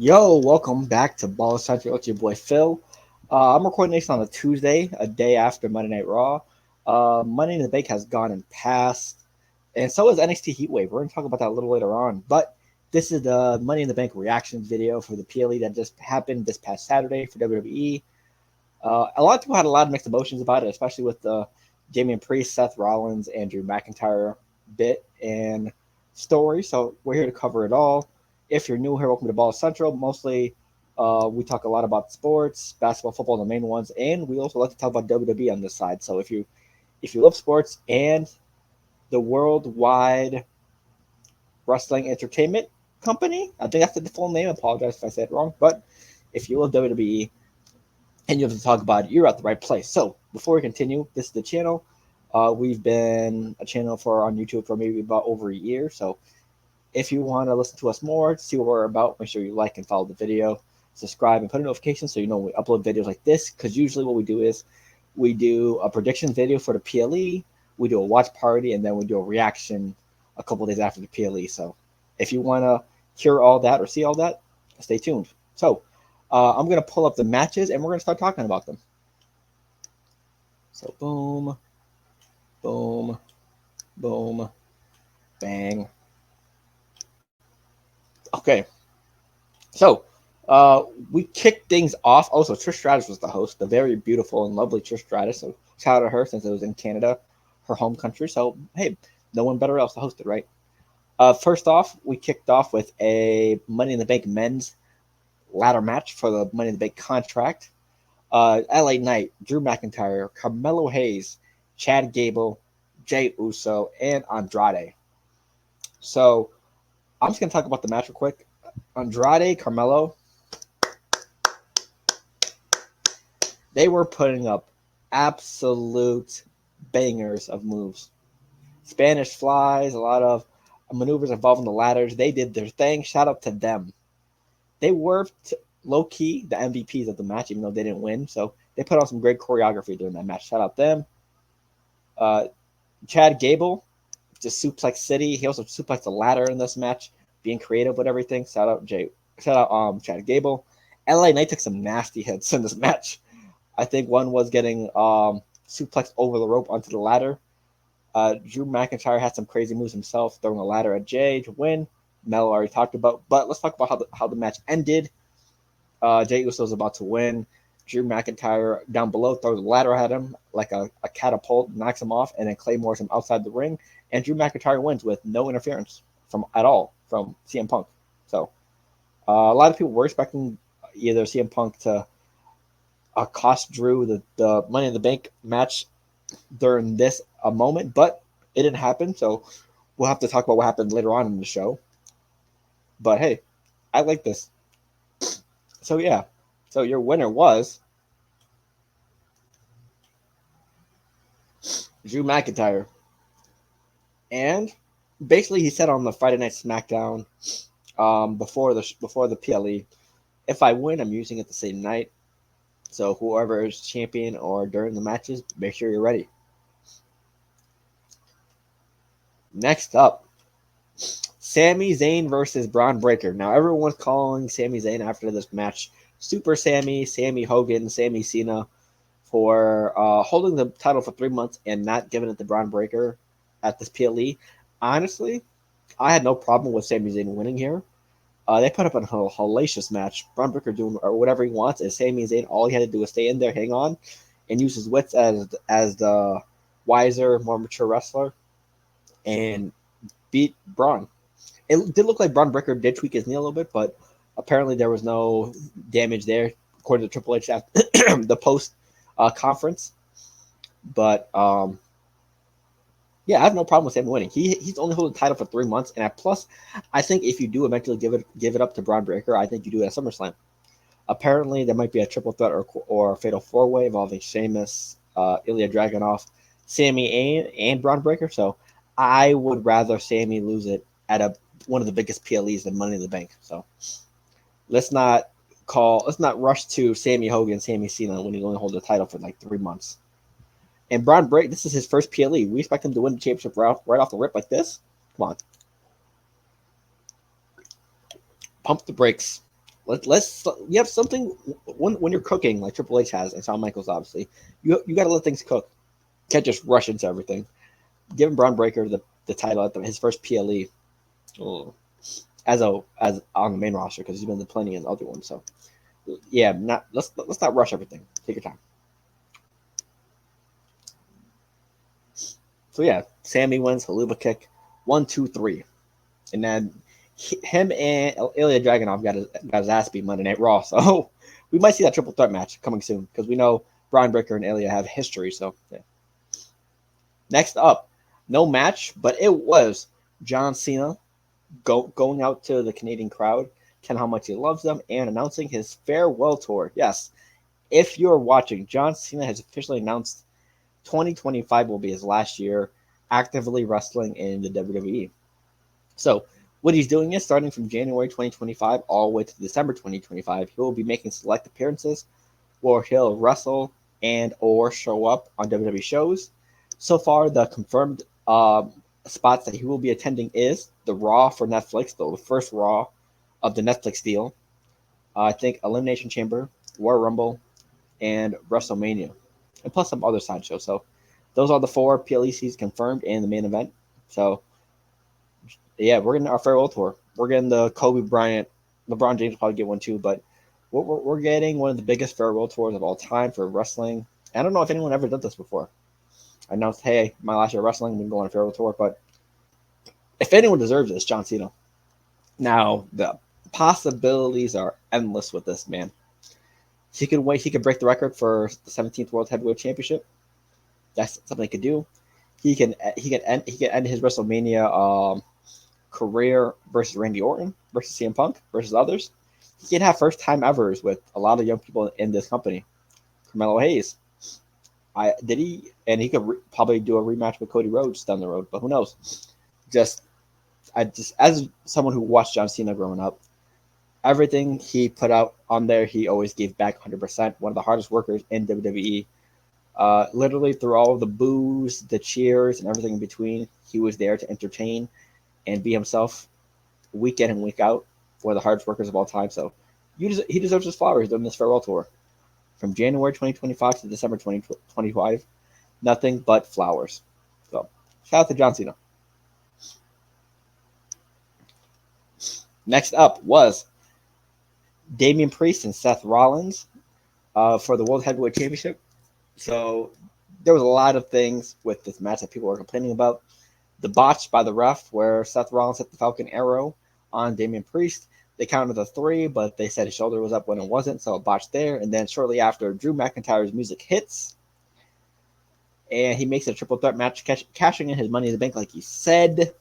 Yo, welcome back to Ball Central. It's your boy Phil. I'm recording this on a Tuesday, a day after Monday Night Raw. Money in the Bank has gone and passed, and so is NXT Heatwave. We're going to talk about that a little later on. But this is the Money in the Bank reaction video for the PLE that just happened this past Saturday for WWE. A lot of people had a lot of mixed emotions about it, especially with the Jamir Priest, Seth Rollins, Andrew McIntyre bit and story. So we're here to cover it all. If you're new here, welcome to Ball Central. Mostly, we talk a lot about sports, basketball, football, the main ones, and we also like to talk about WWE on this side. So if you love sports and the worldwide wrestling entertainment company, I think that's the full name. I apologize if I said it wrong, but if you love WWE and you have to talk about it, you're at the right place. So before we continue, this is the channel. We've been a channel on YouTube for maybe about over a year. So if you want to listen to us more, see what we're about, make sure you like and follow the video, subscribe, and put a notification so you know when we upload videos like this. Because usually what we do is we do a prediction video for the PLE, we do a watch party, and then we do a reaction a couple days after the PLE. So if you want to hear all that or see all that, stay tuned. So I'm going to pull up the matches, and we're going to start talking about them. So boom, boom, boom, bang. Okay, so we kicked things off. Also, Trish Stratus was the host, the very beautiful and lovely Trish Stratus. So shout out to her since it was in Canada, her home country. So hey, no one better else to host it, right? First off, we kicked off with a Money in the Bank men's ladder match for the Money in the Bank contract. LA Knight, Drew McIntyre, Carmelo Hayes, Chad Gable, Jey Uso, and Andrade. So I'm just going to talk about the match real quick. Andrade, Carmelo, they were putting up absolute bangers of moves. Spanish flies, a lot of maneuvers involving the ladders. They did their thing. Shout out to them. They were low-key the MVPs of the match, even though they didn't win. So they put on some great choreography during that match. Shout out them. Chad Gable, just suplex city. He also suplexed the ladder in this match, being creative with everything. Shout out Chad Gable. LA Knight took some nasty hits in this match. I think one was getting suplexed over the rope onto the ladder. Drew McIntyre had some crazy moves himself, throwing a ladder at Jey to win. Mel already talked about, but let's talk about how the match ended. Jey Uso was about to win. Drew McIntyre down below throws a ladder at him like a catapult, knocks him off, and then claymores him outside the ring. And Drew McIntyre wins with no interference at all from CM Punk. So a lot of people were expecting either CM Punk to cost Drew the Money in the Bank match during this moment, but it didn't happen. So we'll have to talk about what happened later on in the show. But hey, I like this. So yeah, so your winner was Drew McIntyre. And basically he said on the Friday Night SmackDown before the PLE, if I win, I'm using it the same night. So whoever is champion or during the matches, make sure you're ready. Next up, Sami Zayn versus Braun Breaker. Now everyone's calling Sami Zayn after this match Super Sammy, Sammy Hogan, Sami Cena for holding the title for 3 months and not giving it to Braun Breaker at this PLE. Honestly, I had no problem with Sami Zayn winning here. They put up a hellacious match. Braun Breaker doing or whatever he wants, and Sami Zayn, all he had to do was stay in there, hang on, and use his wits as the wiser, more mature wrestler, and beat Braun. It did look like Braun Breaker did tweak his knee a little bit, but apparently there was no damage there, according to Triple H after the post conference. But yeah, I have no problem with him winning. He's only holding the title for 3 months, and plus, I think if you do eventually give it up to Braun Breaker, I think you do it at SummerSlam. Apparently, there might be a triple threat or a fatal 4-way involving Sheamus, Ilya Dragunov, Sami, and Braun Breaker. So I would rather Sami lose it at one of the biggest PLEs than Money in the Bank. So let's not rush to Sammy Hogan, Sami Cena when he only holds the title for like 3 months. And Braun Breaker, this is his first PLE. We expect him to win the championship right off the rip like this? Come on. Pump the brakes. let's you have something when you're cooking like Triple H has and Shawn Michaels obviously. You got to let things cook. Can't just rush into everything. Giving Braun Breaker the title at his first PLE as on the main roster because he's been plenty in the other ones. So yeah, let's not rush everything. Take your time. So yeah, Sammy wins Haluva kick, 1, 2, 3, and then him and Ilya Dragunov got his ass beat Monday Night Raw. So we might see that triple threat match coming soon because we know Braun Breaker and Ilya have history. So yeah. Next up, no match, but it was John Cena going out to the Canadian crowd, telling how much he loves them, and announcing his farewell tour. Yes, if you're watching, John Cena has officially announced 2025 will be his last year actively wrestling in the WWE. So what he's doing is starting from January 2025 all the way to December 2025, he will be making select appearances where he'll wrestle and or show up on WWE shows. So far, the confirmed spots that he will be attending is the Raw for Netflix, the first Raw of the Netflix deal. I think Elimination Chamber, Royal Rumble, and WrestleMania, and plus some other sideshows. So those are the 4 PLECs confirmed in the main event. So yeah, we're getting our farewell tour. We're getting the Kobe Bryant, LeBron James will probably get one too, but we're getting one of the biggest farewell tours of all time for wrestling. I don't know if anyone ever did this before. I announced, hey, my last year of wrestling, we can go on a farewell tour, but if anyone deserves it, it's John Cena. Now, the possibilities are endless with this man. He could break the record for the 17th World Heavyweight Championship. That's something he could do. He can end his WrestleMania career versus Randy Orton, versus CM Punk, versus others. He can have first time evers with a lot of young people in this company. Carmelo Hayes. He could probably do a rematch with Cody Rhodes down the road, but who knows? I just as someone who watched John Cena growing up, everything he put out on there, he always gave back 100%. One of the hardest workers in WWE. Literally through all of the boos, the cheers, and everything in between, he was there to entertain and be himself week in and week out. One of the hardest workers of all time. So he deserves his flowers during this farewell tour. From January 2025 to December 2025, nothing but flowers. So shout out to John Cena. Next up was Damian Priest and Seth Rollins for the World Heavyweight Championship. So there was a lot of things with this match that people were complaining about. The botch by the ref where Seth Rollins hit the Falcon Arrow on Damian Priest. They counted the 3, but they said his shoulder was up when it wasn't, so it botched there. And then shortly after, Drew McIntyre's music hits, and he makes a triple threat match, cashing in his Money in the Bank like he said.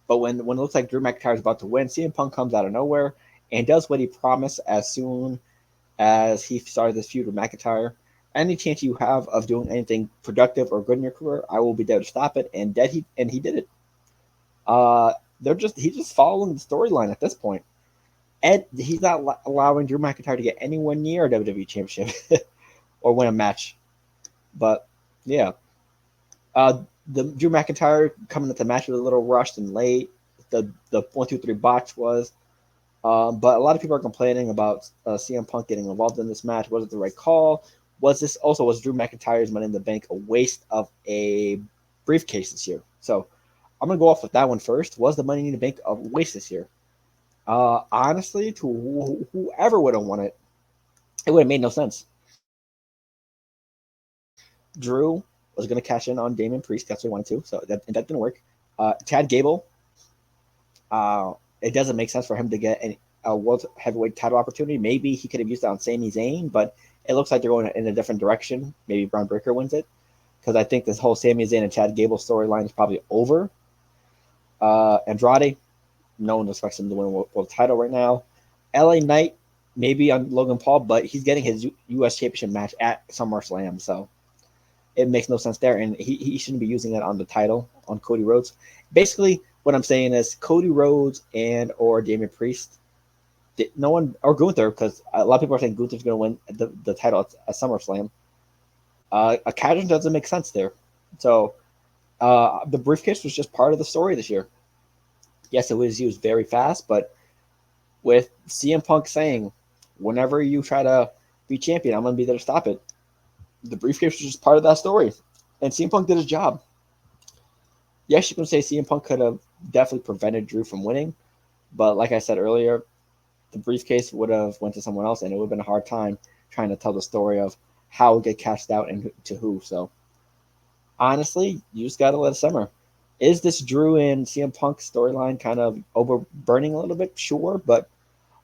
But when it looks like Drew McIntyre is about to win, CM Punk comes out of nowhere and does what he promised as soon as he started this feud with McIntyre. Any chance you have of doing anything productive or good in your career, I will be there to stop it. And he did it. He's just following the storyline at this point. He's not allowing Drew McIntyre to get anywhere near a WWE Championship or win a match. But yeah, the Drew McIntyre coming at the match was a little rushed and late. The 1, 2, 3 botch was. But a lot of people are complaining about CM Punk getting involved in this match. Was it the right call? Was Drew McIntyre's Money in the Bank a waste of a briefcase this year? So I'm going to go off with that one first. Was the Money in the Bank a waste this year? Honestly, to whoever would have won it, it would have made no sense. Drew was going to cash in on Damian Priest. That's what he wanted to. So that didn't work. Chad Gable, it doesn't make sense for him to get a World Heavyweight title opportunity. Maybe he could have used it on Sami Zayn, but it looks like they're going in a different direction. Maybe Braun Breaker wins it, because I think this whole Sami Zayn and Chad Gable storyline is probably over. Andrade, no one expects him to win a world title right now. LA Knight, maybe on Logan Paul, but he's getting his U.S. Championship match at SummerSlam, so it makes no sense there, and he shouldn't be using it on the title on Cody Rhodes. Basically, what I'm saying is Cody Rhodes and or Damian Priest, no one, or Gunther, because a lot of people are saying Gunther's going to win the title at SummerSlam. A casual doesn't make sense there. So the briefcase was just part of the story this year. Yes, it was used very fast, but with CM Punk saying, whenever you try to be champion, I'm going to be there to stop it. The briefcase was just part of that story. And CM Punk did his job. Yes, you can say CM Punk could have definitely prevented Drew from winning. But like I said earlier, the briefcase would have went to someone else, and it would have been a hard time trying to tell the story of how it get cashed out and to who. So honestly, you just got to let it simmer. Is this Drew and CM Punk storyline kind of overburning a little bit? Sure, but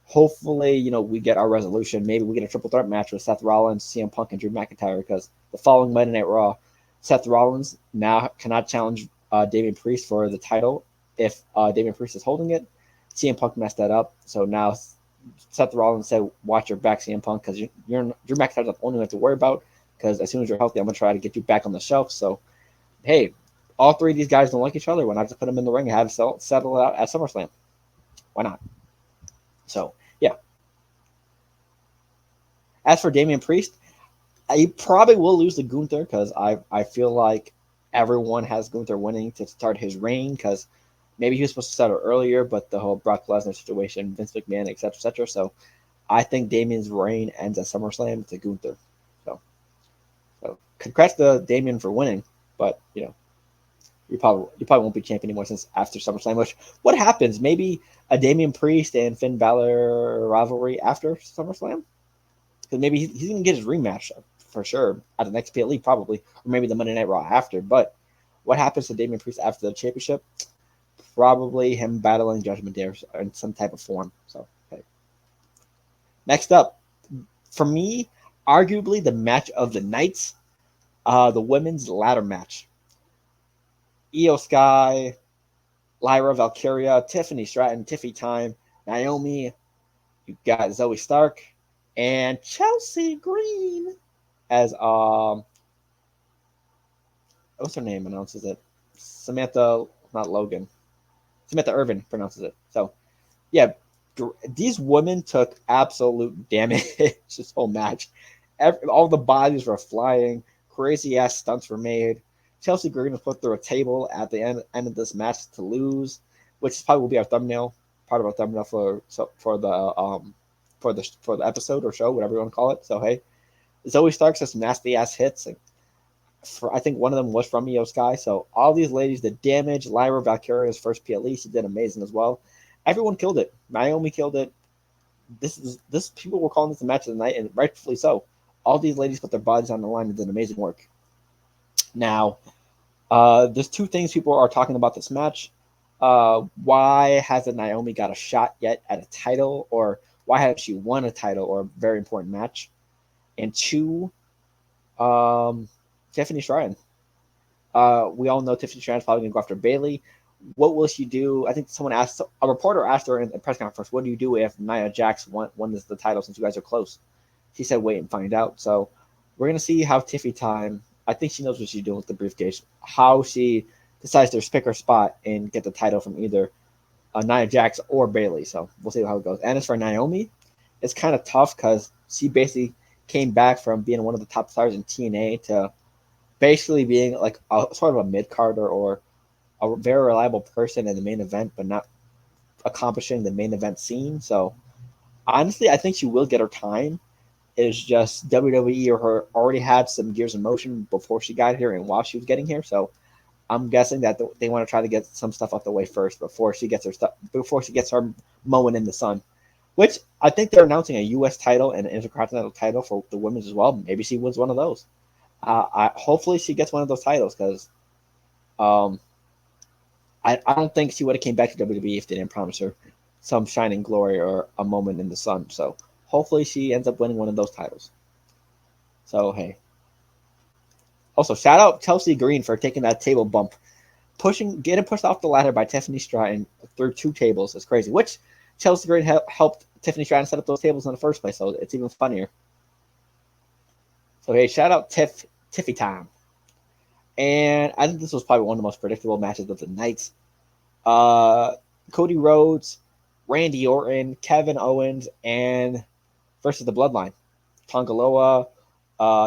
hopefully, we get our resolution. Maybe we get a triple threat match with Seth Rollins, CM Punk, and Drew McIntyre, because the following Monday Night Raw, Seth Rollins now cannot challenge Damian Priest for the title if Damian Priest is holding it. CM Punk messed that up, so now Seth Rollins said, "Watch your back, CM Punk, because you're Drew McIntyre's the only one to worry about. Because as soon as you're healthy, I'm gonna try to get you back on the shelf." So, hey, all three of these guys don't like each other. Why not just put them in the ring and have it settle it out at SummerSlam? Why not? So, yeah. As for Damian Priest, he probably will lose to Gunther, because I feel like everyone has Gunther winning to start his reign, because maybe he was supposed to start it earlier, but the whole Brock Lesnar situation, Vince McMahon, etc., etc. So I think Damian's reign ends at SummerSlam to Gunther. So congrats to Damian for winning, but you probably won't be champion anymore since after SummerSlam. Which, what happens? Maybe a Damian Priest and Finn Balor rivalry after SummerSlam? Because maybe he's going to get his rematch for sure at the next PLE, probably, or maybe the Monday Night Raw after. But what happens to Damian Priest after the championship? Probably him battling Judgment Day in some type of form. So, okay. Next up, for me, arguably the match of the night, the women's ladder match. Io Sky, Lyra Valkyria, Tiffany Stratton, Tiffy Time, Naomi. You got Zoe Stark and Chelsea Green as what's her name announces it? Samantha, not Logan. Samantha Irvin pronounces it. So yeah, these women took absolute damage this whole match. All the bodies were flying. Crazy ass stunts were made. Chelsea Green was put through a table at the end of this match to lose, which probably will be our thumbnail, part of our thumbnail for the episode or show, whatever you want to call it. So hey, Zoe Stark has some nasty ass hits, and I think one of them was from Io Sky. So all these ladies did damage. Lyra Valkyria's first PLE, she did amazing as well. Everyone killed it. Naomi killed it. This people were calling this the match of the night, and rightfully so. All these ladies put their bodies on the line and did amazing work. Now, there's two things people are talking about this match. Why hasn't Naomi got a shot yet at a title, or why hasn't she won a title or a very important match? And two, Tiffany Stratton. We all know Tiffany Stratton's probably going to go after Bayley. What will she do? I think a reporter asked her in the press conference, what do you do if Nia Jax won the title since you guys are close? She said, wait and find out. So we're going to see how Tiffy Time, I think she knows what she's doing with the briefcase, how she decides to pick her spot and get the title from either Nia Jax or Bayley. So we'll see how it goes. And as for Naomi, it's kind of tough because she basically came back from being one of the top stars in TNA to basically being like a sort of a mid-carder or a very reliable person in the main event, but not accomplishing the main event scene. So honestly, I think she will get her time. It's just WWE or her already had some gears in motion before she got here and while she was getting here. So I'm guessing that they want to try to get some stuff out the way first before she gets her moment in the sun. Which I think they're announcing a U.S. title and an Intercontinental title for the women's as well. Maybe she wins one of those. Hopefully she gets one of those titles because I don't think she would have came back to WWE if they didn't promise her some shining glory or a moment in the sun. So hopefully she ends up winning one of those titles. So hey. Also, shout out Chelsea Green for taking that table bump. Getting pushed off the ladder by Tiffany Stratton through two tables is crazy. Which Chelsea Green helped Tiffany Stratton set up those tables in the first place, so it's even funnier. So hey, shout out Tiffy Time. And I think this was probably one of the most predictable matches of the night. Cody Rhodes, Randy Orton, Kevin Owens, and versus the Bloodline. Tongaloa,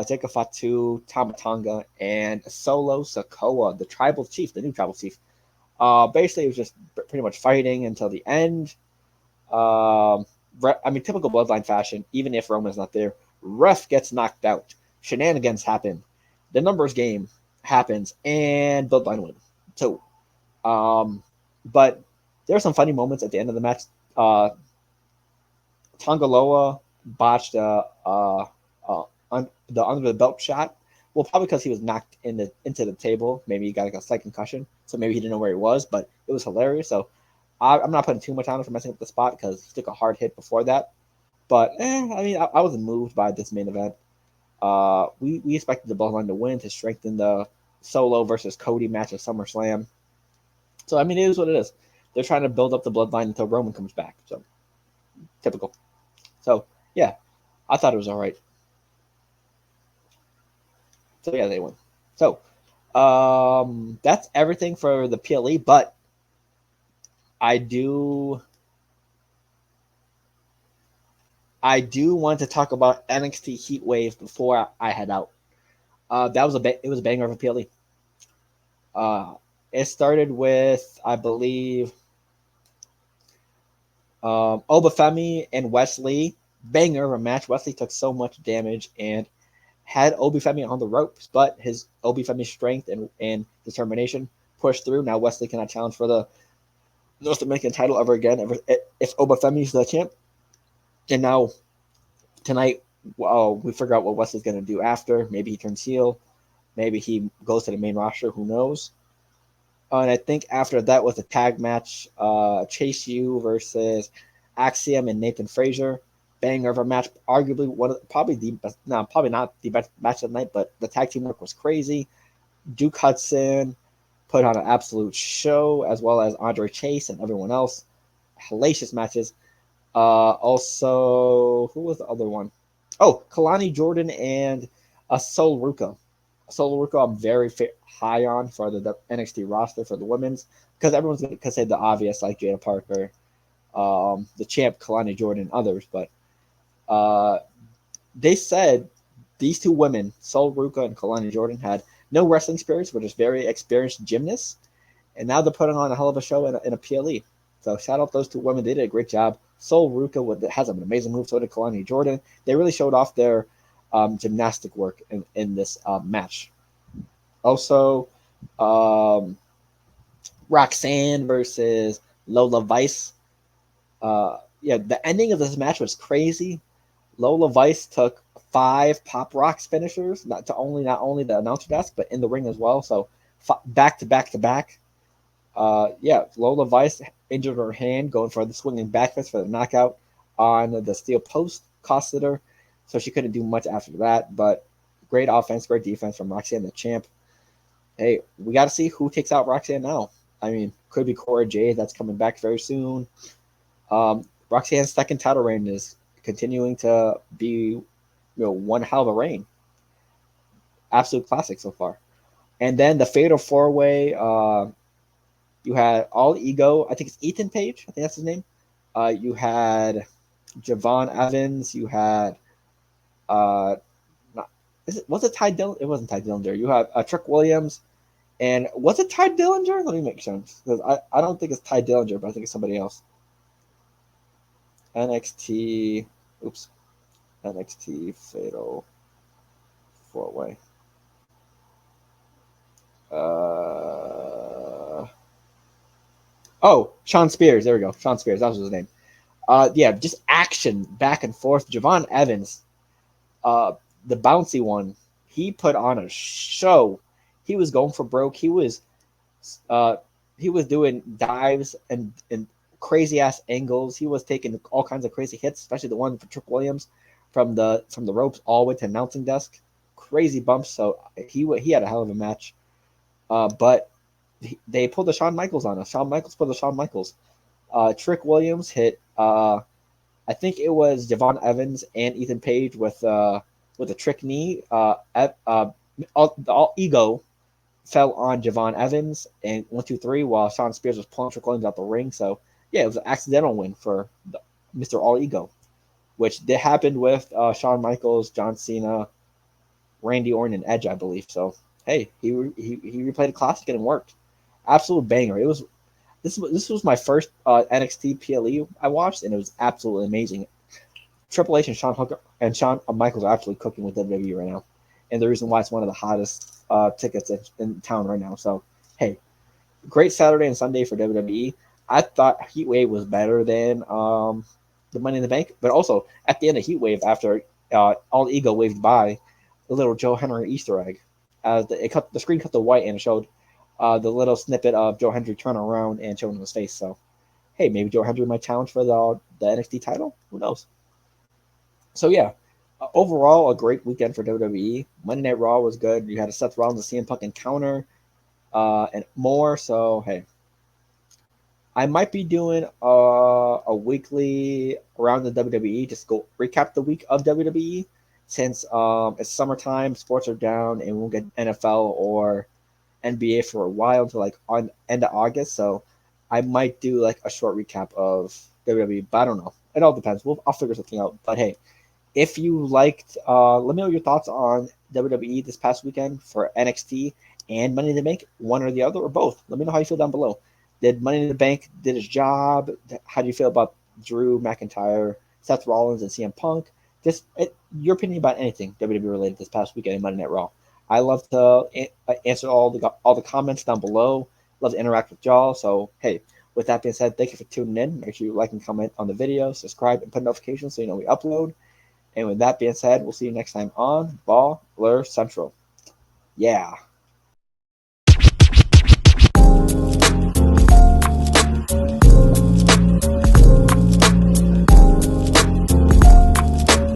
Jacob Fatu, Tama Tonga, and Solo Sikoa, the new tribal chief. Basically, it was just pretty much fighting until the end. Typical Bloodline fashion, even if Roman's not there, ref gets knocked out. Shenanigans happen. The numbers game happens, and Bloodline win. So, but there are some funny moments at the end of the match. Tongaloa botched the under the belt shot. Well, probably because he was knocked into the table. Maybe he got like a slight concussion, so maybe he didn't know where he was. But it was hilarious. So I'm not putting too much on him for messing up the spot because he took a hard hit before that. But I wasn't moved by this main event. We expected the Bloodline to win to strengthen the Solo versus Cody match at SummerSlam. So it is what it is. They're trying to build up the Bloodline until Roman comes back. So typical. So yeah, I thought it was all right. So yeah, they won. So that's everything for the PLE. But I do want to talk about NXT Heatwave before I head out. It was a banger of a PLE. It started with, I believe, Obafemi and Wesley. Banger of a match. Wesley took so much damage and had Obafemi on the ropes, but his Obafemi's strength and determination pushed through. Now Wesley cannot challenge for the North American title ever again if Obafemi's the champ. And now tonight, we figure out what Wesley's going to do after. Maybe he turns heel. Maybe he goes to the main roster. Who knows? And I think after that was a tag match, Chase U versus Axiom and Nathan Frazier. Banger of a match, arguably probably not the best match of the night, but the tag team work was crazy. Duke Hudson put on an absolute show, as well as Andre Chase and everyone else. Hellacious matches. Also, who was the other one? Oh, Kalani Jordan and Sol Ruka. Sol Ruka, I'm very high on for the NXT roster for the women's, because everyone's going to say the obvious, like Jada Parker, the champ Kalani Jordan, and others. But they said these two women, Sol Ruka and Kalani Jordan, had no wrestling experience, but just very experienced gymnasts. And now they're putting on a hell of a show in a PLE. So shout out those two women. They did a great job. Sol Ruka has an amazing move. So did Kalani Jordan. They really showed off their gymnastic work in this match. Also, Roxanne versus Lola Vice. The ending of this match was crazy. Lola Vice took 5 Pop Rocks finishers, not only the announcer desk, but in the ring as well. So back to back to back. Lola Vice injured her hand going for the swinging back fist for the knockout on the steel post, costed her, so she couldn't do much after that. But great offense, great defense from Roxanne, the champ. Hey, we got to see who takes out Roxanne now. Could be Cora Jade, that's coming back very soon. Roxanne's second title reign is continuing to be, one hell of a reign. Absolute classic so far. And then the Fatal 4-Way, you had All Ego, I think it's Ethan Page, I think that's his name. You had Javon Evans, you had was it Ty Dillinger? It wasn't Ty Dillinger. You have Trick Williams, and was it Ty Dillinger? Let me make sure, because I don't think it's Ty Dillinger, but I think it's somebody else. NXT Fatal 4-Way. Sean Spears. There we go. Sean Spears. That was his name. Just action back and forth. Javon Evans, the bouncy one, he put on a show. He was going for broke. He was doing dives and crazy ass angles. He was taking all kinds of crazy hits, especially the one for Trick Williams from the ropes all the way to announcing desk. Crazy bumps. So he had a hell of a match. But they pulled the Shawn Michaels on us. Shawn Michaels pulled the Shawn Michaels. Trick Williams hit. I think it was Javon Evans and Ethan Page with a trick knee. All Ego fell on Javon Evans and 1, 2, 3 while Shawn Spears was pulling Trick Williams out the ring. So it was an accidental win for Mr. All Ego, which happened with Shawn Michaels, John Cena, Randy Orton, and Edge, I believe. So hey, he replayed a classic and it worked. Absolute banger. It was. This was my first NXT PLE I watched, and it was absolutely amazing. Triple H and Shawn Hooker and Shawn Michaels are absolutely cooking with WWE right now, and the reason why it's one of the hottest tickets in town right now. So hey, great Saturday and Sunday for WWE. I thought Heatwave was better than the Money in the Bank, but also at the end of Heatwave, after All Ego waved by, the little Joe Henry Easter egg, the screen cut to white and it showed the little snippet of Joe Hendry turning around and showing his face. So hey, maybe Joe Hendry might challenge for the NXT title. Who knows? So yeah, overall a great weekend for WWE. Monday Night Raw was good. You had a Seth Rollins and CM Punk encounter and more. So hey, I might be doing a weekly around the WWE, just go recap the week of WWE since it's summertime, sports are down, and we'll get NFL or NBA for a while until like on end of August. So I might do like a short recap of WWE, but I don't know. It all depends. I'll figure something out. But hey, if you liked, let me know your thoughts on WWE this past weekend for NXT and Money in the Bank, one or the other, or both. Let me know how you feel down below. Did Money in the Bank did his job? How do you feel about Drew McIntyre, Seth Rollins, and CM Punk? Just your opinion about anything WWE related this past weekend in Monday Night Raw. I love to answer all the comments down below. Love to interact with y'all. So hey, with that being said, thank you for tuning in. Make sure you like and comment on the video, subscribe, and put notifications so you know we upload. And with that being said, we'll see you next time on Baller Central. Yeah.